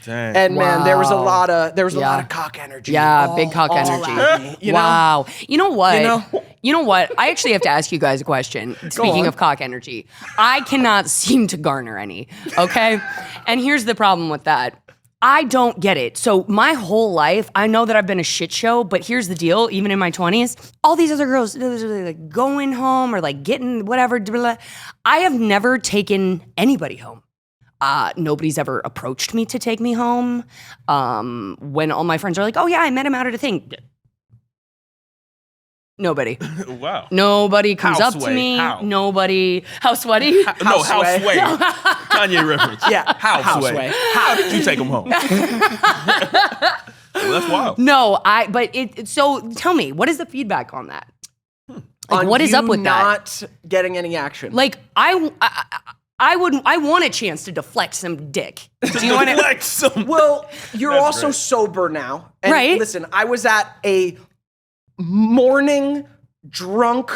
Dang. And man, there was a lot of cock energy. Yeah, big cock energy. At me, you know? Wow. You know what? You know what? I actually have to ask you guys a question. Speaking of cock energy, I cannot seem to garner any, okay? And here's the problem with that. I don't get it. So my whole life, I know that I've been a shit show, but here's the deal, even in my 20s, all these other girls, they're like going home or like getting whatever. Blah, blah. I have never taken anybody home. Nobody's ever approached me to take me home. When all my friends are like, oh yeah, I met him out at a thing. Nobody. Wow. Nobody comes How up to sway? me. How? Nobody. How sweaty? How sway. Kanye reference. Yeah. How sway. How did you take him home? Well, that's wild. No, but so tell me, what is the feedback on that? Like, what is up with that? Not getting any action. Like, I want a chance to deflect some dick. Do you want to? Deflect some. Well, you're That's also great. sober now. And Right. listen, I was at a morning drunk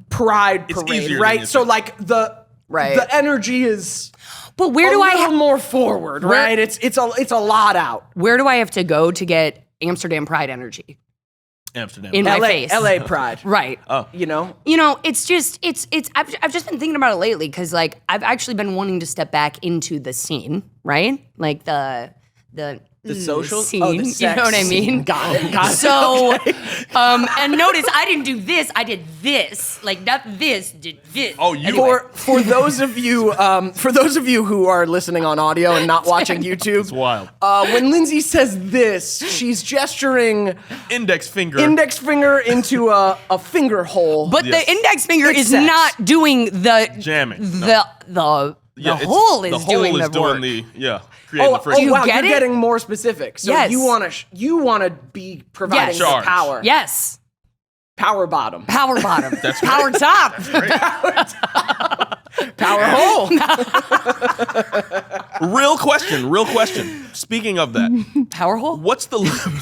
pride It's parade, easier right? than So you like the energy is But where a do I little more forward, right? It's a lot out. Where do I have to go to get Amsterdam Pride energy Amsterdam. in my LA, face? LA pride. Right. You know? It's just I've just been thinking about it lately because like I've actually been wanting to step back into the scene, right? Like the social scene, the you sex know what I mean? scene. Got it. So, and notice I didn't do this. I did this. Like not this. Did this. Oh, you Anyway. For those of you who are listening on audio and not watching YouTube, It's wild. when Lindsay says this, she's gesturing Index finger. into a finger hole. But Yes. the index finger It's is sex. not doing the Jamming. The hole is doing the work. Creating the friction. you wow, get you're it? getting more specific. So Yes. you wanna be providing Yes. the Charge. power. Yes. Power bottom. Power bottom. That's Power top. Power hole. Real question. Speaking of that, Power hole. what's the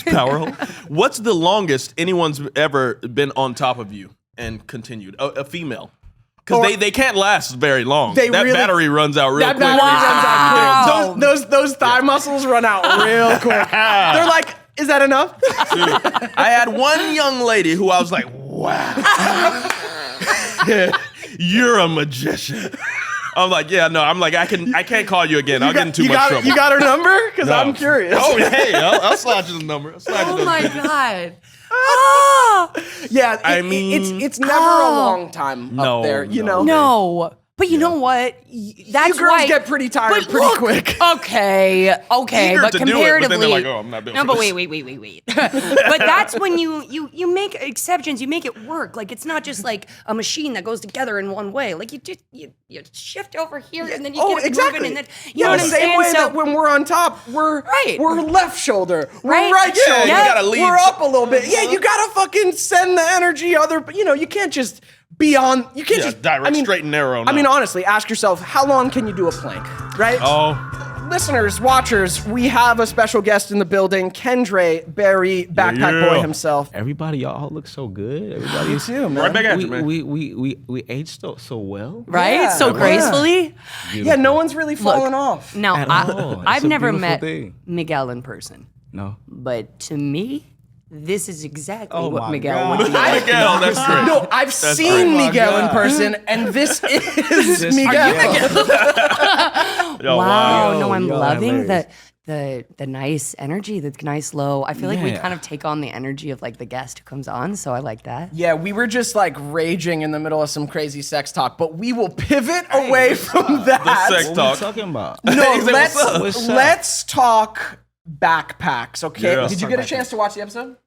power hole? What's the longest anyone's ever been on top of you and continued? A female. Because they can't last very long. They that really- battery runs out real That quick. battery runs out quick. Those thigh muscles run out real quick. They're like, is that enough? Dude, I had one young lady who I was like, wow. You're a magician. I'm like, yeah, no. I'm like, I can't call you again. I'll get in too much trouble. You got her number? Because No. I'm curious. Oh, hey, I'll slide you the number. Oh my god. Ah. Yeah, I mean- it's never a long time No, up there, you no. know? No. But you know what? That's You girls why get pretty tired but pretty look, quick. Okay, Eager but to do it, but comparatively, then they're like, oh, I'm not doing No, but this. wait. But that's when you make exceptions. You make it work. Like it's not just like a machine that goes together in one way. Like you shift over here and then you get it exactly. moving, and then you know what I'm the same saying. way So that when we're on top, we're left shoulder, we're Right. shoulder, you gotta lead. we're up a little bit. Yeah, you gotta fucking send the energy you can't just be on. You can't just direct, straight and narrow. I mean, honestly, ask yourself, how long can you do a plank, right? oh, Listeners, watchers, we have a special guest in the building, Kendre, Barry, Backpack Yeah. Boy himself. Everybody, y'all look so good. Everybody is too, man. right back at you, man. we aged so well. right, Yeah. so Yeah. gracefully. Yeah, no one's really falling off. Now At all. It's I've a never beautiful met thing. Miguel in person, No. but to me, this is exactly Oh what my Miguel God. would be. Miguel, that's great. No, I've seen great. Miguel Oh my in God. person, and this is This- Miguel. Yo, Wow, Yo, no, I'm yo, loving hilarious. the nice energy, the nice low. I feel like we Yeah. kind of take on the energy of like the guest who comes on, so I like that. Yeah, we were just like raging in the middle of some crazy sex talk, but we will pivot away from that. The sex What talk. we talking about? No, He said, "What's up?" What's up? let's talk backpacks, okay? Yeah. Did you get a chance to watch the episode?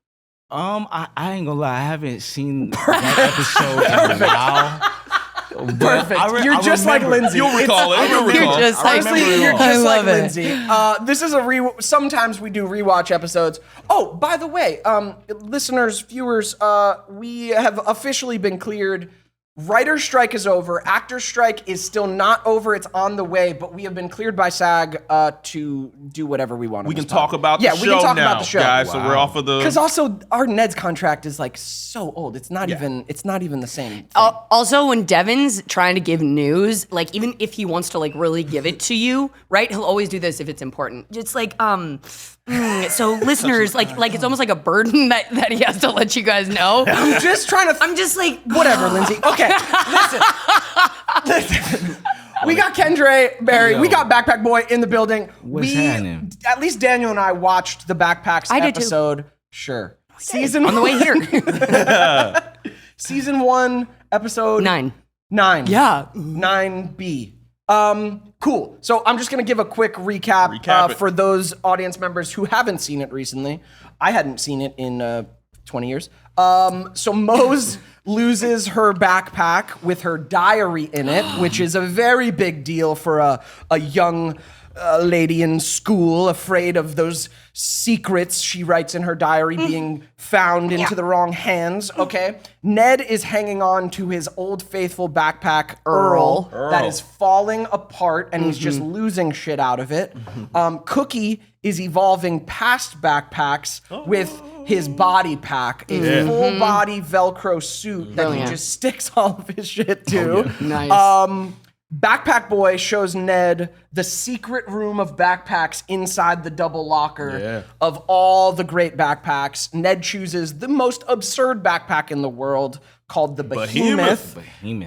I ain't gonna lie, I haven't seen that episode in a while. But Perfect. You're just like remember. Lindsay. You'll recall it. You'll You're recall. just I like remember it You're all. just I like love it. Lindsay. This is sometimes we do rewatch episodes. Oh, by the way, listeners, viewers, we have officially been cleared Writer's strike is over. Actor's strike is still not over. It's on the way, but we have been cleared by SAG to do whatever we want. We can talk about the show we can talk now, about the show, guys. So we're off of the. Because also our Ned's contract is like so old. It's not even. It's not even the same thing. Also, when Devin's trying to give news, like even if he wants to like really give it to you, right? He'll always do this if it's important. It's like, so listeners, like it's almost like a burden that he has to let you guys know. I'm just trying to. I'm just like, whatever, Lindsay. Okay, listen. We got Kendre, Barry. We got Backpack Boy in the building. What's happening? At least Daniel and I watched the Backpacks I did too. episode. Sure. Season on the way here. Season 1, episode 9. Yeah. 9B. Cool. So I'm just gonna give a quick recap for those audience members who haven't seen it recently. I hadn't seen it in 20 years. So Mose loses her backpack with her diary in it, which is a very big deal for a young lady in school, afraid of those secrets she writes in her diary being found into the wrong hands. Okay. Ned is hanging on to his old faithful backpack, Earl. That is falling apart and he's just losing shit out of it. Cookie is evolving past backpacks with his body pack, a full body Velcro suit that he just sticks all of his shit to. Nice. Backpack Boy shows Ned the secret room of backpacks inside the double locker of all the great backpacks. Ned chooses the most absurd backpack in the world called the Behemoth.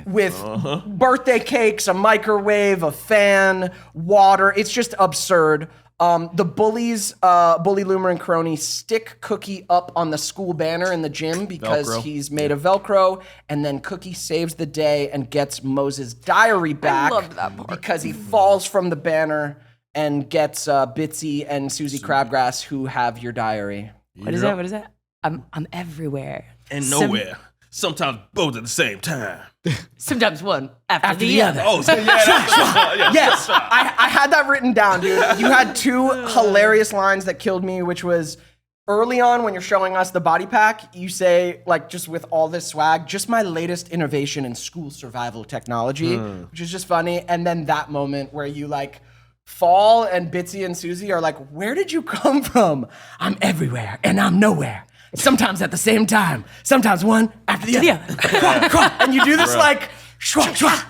With birthday cakes, a microwave, a fan, water. It's just absurd. The bullies, Bully, Loomer, and Crony stick Cookie up on the school banner in the gym because he's made of Velcro, and then Cookie saves the day and gets Moses' diary back. I loved that part. Because he falls from the banner and gets Bitsy and Susie Crabgrass, who have your diary. What is that? What is that? I'm everywhere. And nowhere. Sometimes both at the same time. Sometimes one after the other. Oh, so Yes, I had that written down, dude. You had two hilarious lines that killed me, which was early on when you're showing us the body pack, you say, like, just with all this swag, just my latest innovation in school survival technology, which is just funny. And then that moment where you, like, fall and Bitsy and Susie are like, where did you come from? I'm everywhere and I'm nowhere. Sometimes at the same time. Sometimes one after the other. And you do this like, shwa, shwa.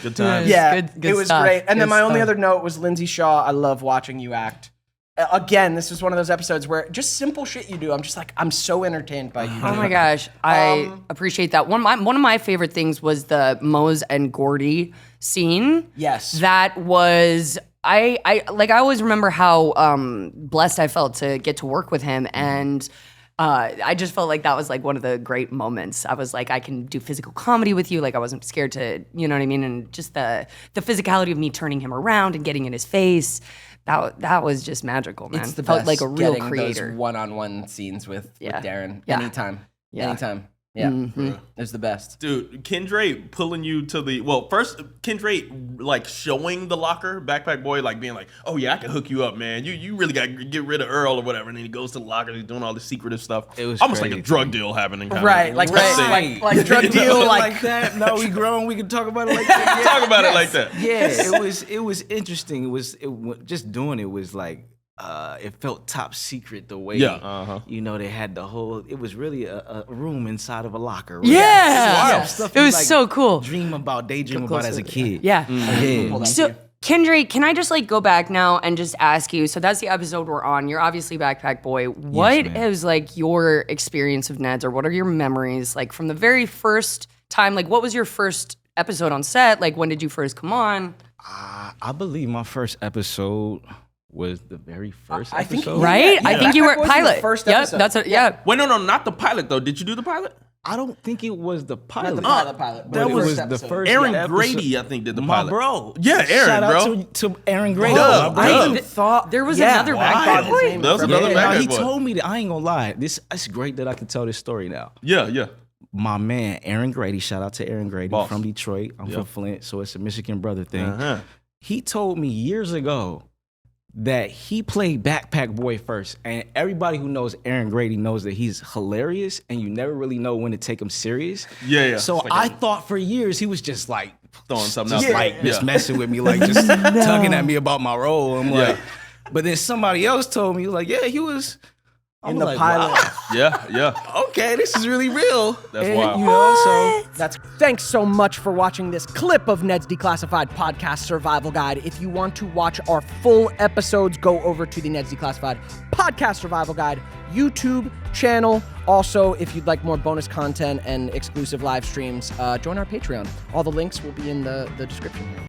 Good times. Yeah, Good it was stuff. great. And then Good my only stuff. other note was Lindsay Shaw. I love watching you act. Again, this is one of those episodes where just simple shit you do. I'm just like, I'm so entertained by you. Oh my gosh, I appreciate that. One of my favorite things was the Mose and Gordy scene. Yes. That was I always remember how blessed I felt to get to work with him, and I just felt like that was like one of the great moments. I was like, I can do physical comedy with you. Like I wasn't scared to, you know what I mean? And just the physicality of me turning him around and getting in his face. That was just magical, man. It's the Felt best like a real getting creator. those one-on-one scenes with Darren. Yeah. Anytime. Yeah. Anytime. Yeah. It's the best. Dude, Kendre pulling you to the first Kendre like showing the locker, Backpack Boy like being like, oh yeah, I can hook you up, man. You really got to get rid of Earl or whatever. And then he goes to the locker, he's doing all this secretive stuff. It was almost crazy. like a drug deal happening. Right, like drug deal, like that. No, we grown. We can talk about it like that. Talk about it like that. Yeah, it was interesting. Just doing it was like it felt top secret the way you know they had the whole. It was really a room inside of a locker. Right? Yeah, Stuff it you, was like, so cool. daydream about as a kid. Yeah. Yeah. So, Kendre, can I just like go back now and just ask you? So that's the episode we're on. You're obviously Backpack Boy. What is like your experience of Ned's, or what are your memories like from the very first time? Like, what was your first episode on set? Like, when did you first come on? I believe my first episode was the very first I think- episode. Right? Yeah. I think you were Backpack Boys was pilot. the first Yep, episode. that's a, yeah. Wait, no, not the pilot though. Did you do the pilot? I don't think it was the pilot. Not the pilot. But That the was first the episode. first Aaron episode. Grady, I think, did the My pilot. bro. Yeah, Aaron, Shout bro. out to Aaron Grady. Dub, my bro. Dub. thought There was another I Backpack thought his Boy. name That was another Yeah, Backpack he Boy. told me that. I ain't gonna lie. It's great that I can tell this story now. Yeah. My man, Aaron Grady, shout out to Aaron Grady Boss. from Detroit. I'm from Flint, so it's a Michigan brother thing. Uh-huh. He told me years ago that he played Backpack Boy first, and everybody who knows Aaron Grady knows that he's hilarious, and you never really know when to take him serious. Yeah. So like I thought for years he was just like throwing something else, just messing with me, like just tugging at me about my role. I'm like, but then somebody else told me, like, yeah, he was. In the pilot. Wow. Yeah. Okay, this is really real. That's wild. You know, so thanks so much for watching this clip of Ned's Declassified podcast survival guide. If you want to watch our full episodes, go over to the Ned's Declassified podcast survival guide YouTube channel. Also, if you'd like more bonus content and exclusive live streams, join our Patreon. All the links will be in the description here.